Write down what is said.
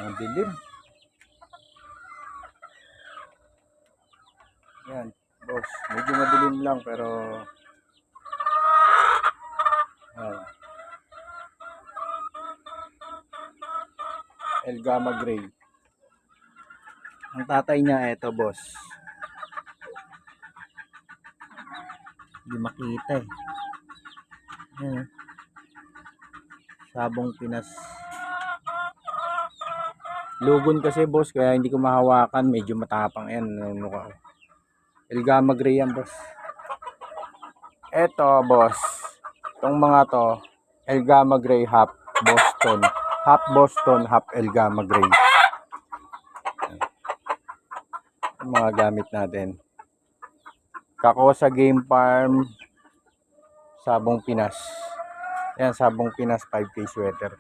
Ang dilim. Yan, boss. Medyo madilim lang pero yan. El Gamma Gray. Ang tatay niya ito, boss. Hindi makita eh. Yan. Sabong Pinas. Lugon kasi, boss, kaya hindi ko mahawakan. Medyo matapang yan. El Gamma Gray yan, boss. Eto, boss. Itong mga to, El Gamma Gray half Boston. Half Boston, half El Gamma Gray. Ang mga gamit natin. Kakosa Game Farm, Sabong Pinas. Yan, Sabong Pinas 5K sweater.